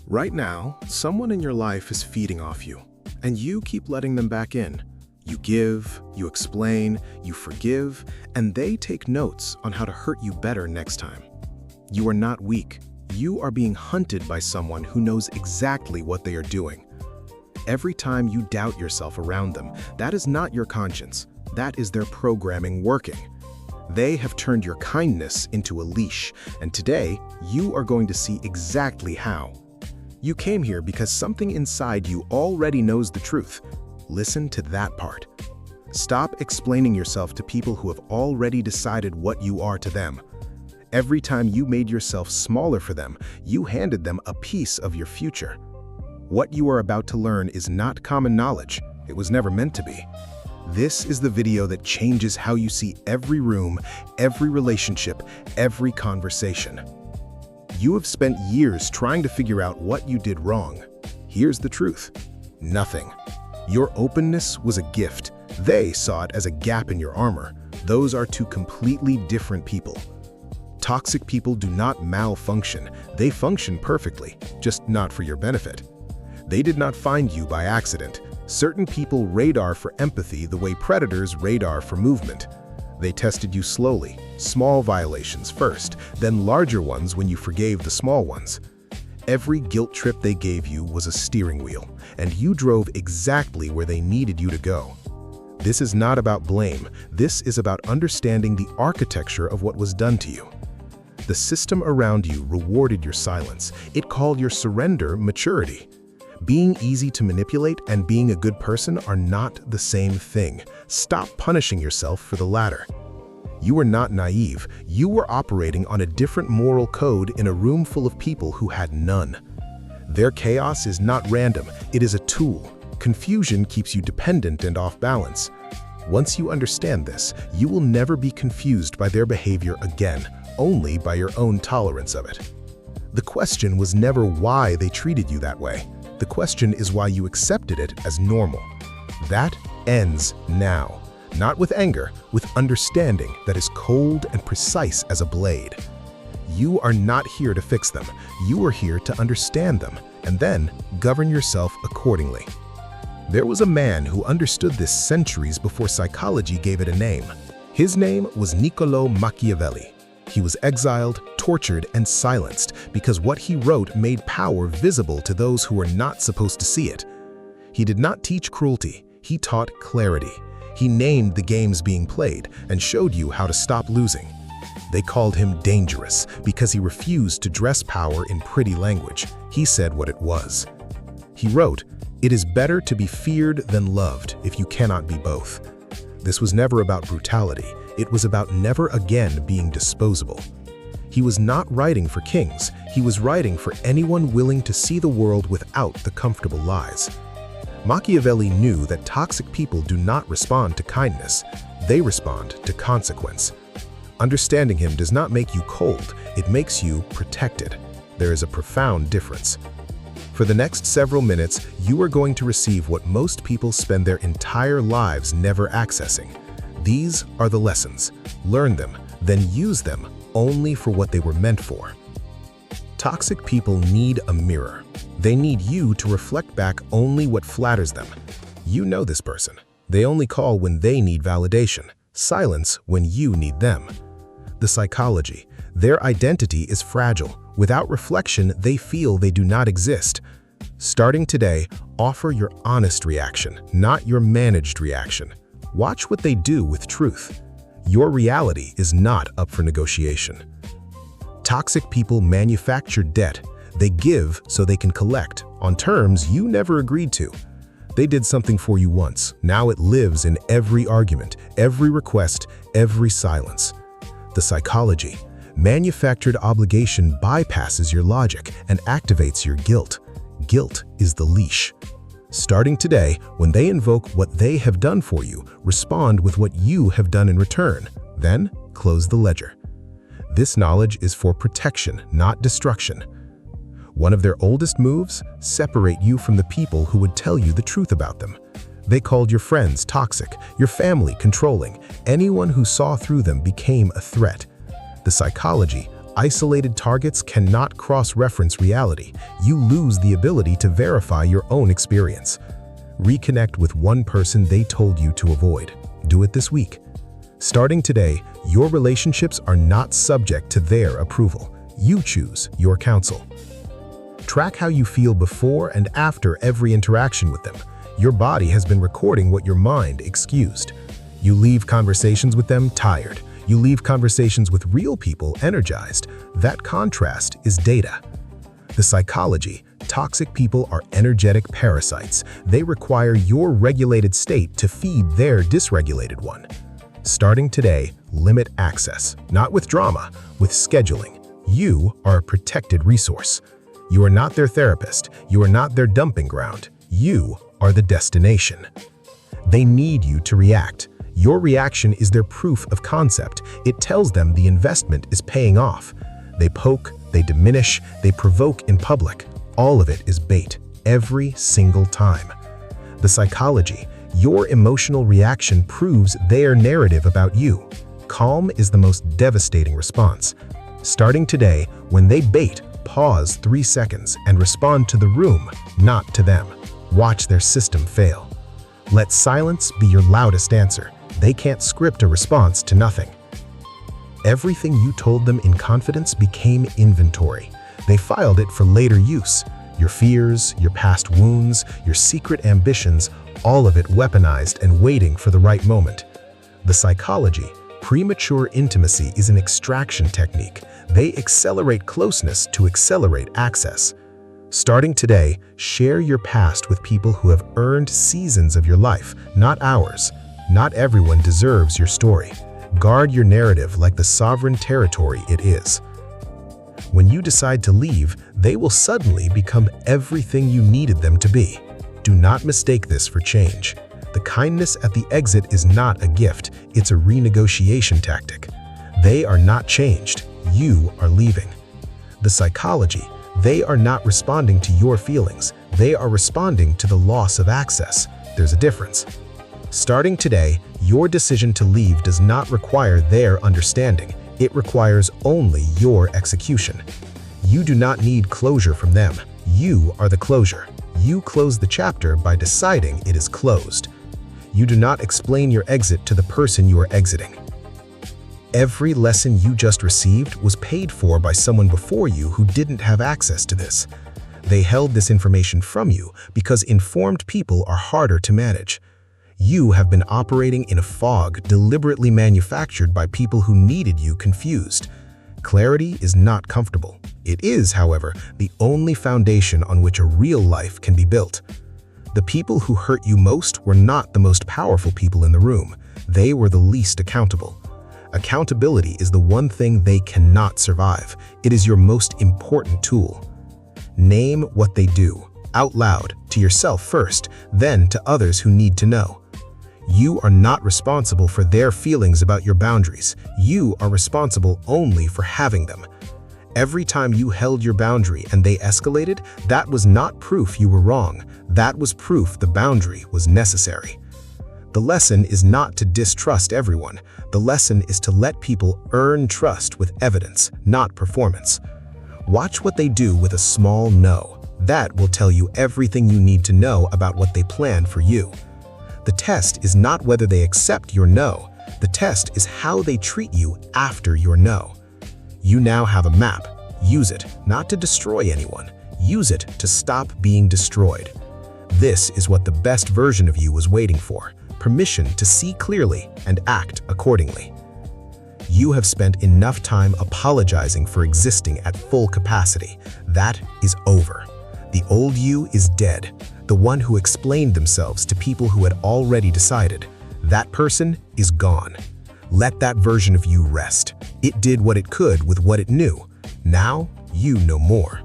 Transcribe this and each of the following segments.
Right now, someone in your life is feeding off you, and you keep letting them back in. You give, you explain, you forgive, and they take notes on how to hurt you better next time. You are not weak. You are being hunted by someone who knows exactly what they are doing. Every time you doubt yourself around them, that is not your conscience. That is their programming working. They have turned your kindness into a leash, and today, you are going to see exactly how. You came here because something inside you already knows the truth. Listen to that part. Stop explaining yourself to people who have already decided what you are to them. Every time you made yourself smaller for them, you handed them a piece of your future. What you are about to learn is not common knowledge. It was never meant to be. This is the video that changes how you see every room, every relationship, every conversation. You have spent years trying to figure out what you did wrong. Here's the truth. Nothing. Your openness was a gift. They saw it as a gap in your armor. Those are two completely different people. Toxic people do not malfunction. They function perfectly, just not for your benefit. They did not find you by accident. Certain people radar for empathy the way predators radar for movement. They tested you slowly, small violations first, then larger ones when you forgave the small ones. Every guilt trip they gave you was a steering wheel, and you drove exactly where they needed you to go. This is not about blame. This is about understanding the architecture of what was done to you. The system around you rewarded your silence. It called your surrender maturity. Being easy to manipulate and being a good person are not the same thing. Stop punishing yourself for the latter. You were not naive. You were operating on a different moral code in a room full of people who had none. Their chaos is not random. It is a tool. Confusion keeps you dependent and off balance. Once you understand this, you will never be confused by their behavior again, only by your own tolerance of it. The question was never why they treated you that way. The question is why you accepted it as normal. That ends now. Not with anger, with understanding that is cold and precise as a blade. You are not here to fix them. You are here to understand them, and then govern yourself accordingly. There was a man who understood this centuries before psychology gave it a name. His name was Niccolo Machiavelli. He was exiled, tortured, and silenced because what he wrote made power visible to those who were not supposed to see it. He did not teach cruelty. He taught clarity. He named the games being played and showed you how to stop losing. They called him dangerous because he refused to dress power in pretty language. He said what it was. He wrote, "It is better to be feared than loved if you cannot be both." This was never about brutality. It was about never again being disposable. He was not writing for kings. He was writing for anyone willing to see the world without the comfortable lies. Machiavelli knew that toxic people do not respond to kindness. They respond to consequence. Understanding him does not make you cold. It makes you protected. There is a profound difference. For the next several minutes, you are going to receive what most people spend their entire lives never accessing. These are the lessons. Learn them, then use them only for what they were meant for. Toxic people need a mirror. They need you to reflect back only what flatters them. You know this person. They only call when they need validation, silence when you need them. The psychology. Their identity is fragile. Without reflection, they feel they do not exist. Starting today, offer your honest reaction, not your managed reaction. Watch what they do with truth. Your reality is not up for negotiation. Toxic people manufacture debt. They give so they can collect, on terms you never agreed to. They did something for you once. Now it lives in every argument, every request, every silence. The psychology. Manufactured obligation bypasses your logic and activates your guilt. Guilt is the leash. Starting today, when they invoke what they have done for you, respond with what you have done in return. Then, close the ledger. This knowledge is for protection, not destruction. One of their oldest moves, separate you from the people who would tell you the truth about them. They called your friends toxic, your family controlling. Anyone who saw through them became a threat. The psychology, Isolated targets cannot cross-reference reality. You lose the ability to verify your own experience. Reconnect with one person they told you to avoid. Do it this week. Starting today, your relationships are not subject to their approval. You choose your counsel. Track how you feel before and after every interaction with them. Your body has been recording what your mind excused. You leave conversations with them tired. You leave conversations with real people energized. That contrast is data. The psychology: toxic people are energetic parasites. They require your regulated state to feed their dysregulated one. Starting today, limit access, not with drama, with scheduling. You are a protected resource. You are not their therapist. You are not their dumping ground. You are the destination. They need you to react. Your reaction is their proof of concept. It tells them the investment is paying off. They poke, they diminish, they provoke in public. All of it is bait, every single time. The psychology: your emotional reaction proves their narrative about you. Calm is the most devastating response. Starting today, when they bait, pause 3 seconds and respond to the room, not to them. Watch their system fail. Let silence be your loudest answer. They can't script a response to nothing. Everything you told them in confidence became inventory. They filed it for later use. Your fears, your past wounds, your secret ambitions, all of it weaponized and waiting for the right moment. The psychology: premature intimacy is an extraction technique. They accelerate closeness to accelerate access. Starting today, share your past with people who have earned seasons of your life, not hours. Not everyone deserves your story. Guard your narrative like the sovereign territory it is. When you decide to leave, they will suddenly become everything you needed them to be. Do not mistake this for change. The kindness at the exit is not a gift, it's a renegotiation tactic. They are not changed, you are leaving. The psychology: they are not responding to your feelings, they are responding to the loss of access. There's a difference. Starting today, your decision to leave does not require their understanding. It requires only your execution. You do not need closure from them. You are the closure. You close the chapter by deciding it is closed. You do not explain your exit to the person you are exiting. Every lesson you just received was paid for by someone before you who didn't have access to this. They held this information from you because informed people are harder to manage. You have been operating in a fog deliberately manufactured by people who needed you confused. Clarity is not comfortable. It is, however, the only foundation on which a real life can be built. The people who hurt you most were not the most powerful people in the room. They were the least accountable. Accountability is the one thing they cannot survive. It is your most important tool. Name what they do, out loud, to yourself first, then to others who need to know. You are not responsible for their feelings about your boundaries. You are responsible only for having them. Every time you held your boundary and they escalated, that was not proof you were wrong. That was proof the boundary was necessary. The lesson is not to distrust everyone. The lesson is to let people earn trust with evidence, not performance. Watch what they do with a small no. That will tell you everything you need to know about what they plan for you. The test is not whether they accept your no. The test is how they treat you after your no. You now have a map. Use it, not to destroy anyone. Use it to stop being destroyed. This is what the best version of you was waiting for: permission to see clearly and act accordingly. You have spent enough time apologizing for existing at full capacity. That is over. The old you is dead. The one who explained themselves to people who had already decided. That person is gone. Let that version of you rest. It did what it could with what it knew. Now, you know more.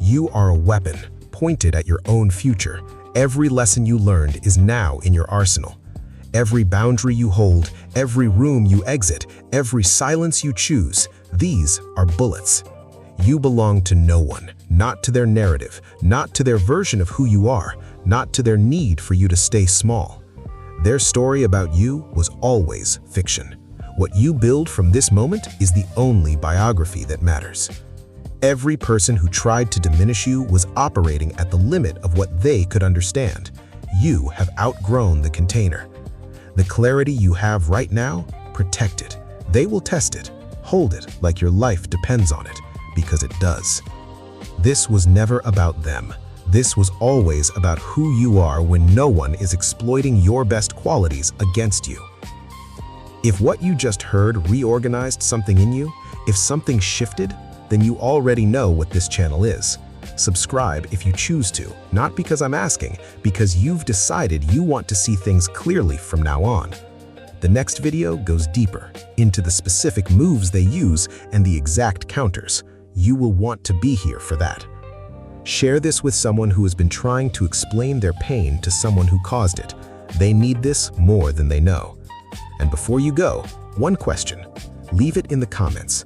You are a weapon, pointed at your own future. Every lesson you learned is now in your arsenal. Every boundary you hold, every room you exit, every silence you choose, these are bullets. You belong to no one, not to their narrative, not to their version of who you are, not to their need for you to stay small. Their story about you was always fiction. What you build from this moment is the only biography that matters. Every person who tried to diminish you was operating at the limit of what they could understand. You have outgrown the container. The clarity you have right now, protect it. They will test it. Hold it like your life depends on it, because it does. This was never about them. This was always about who you are when no one is exploiting your best qualities against you. If what you just heard reorganized something in you, if something shifted, then you already know what this channel is. Subscribe if you choose to, not because I'm asking, because you've decided you want to see things clearly from now on. The next video goes deeper into the specific moves they use and the exact counters. You will want to be here for that. Share this with someone who has been trying to explain their pain to someone who caused it. They need this more than they know. And before you go, one question. Leave it in the comments.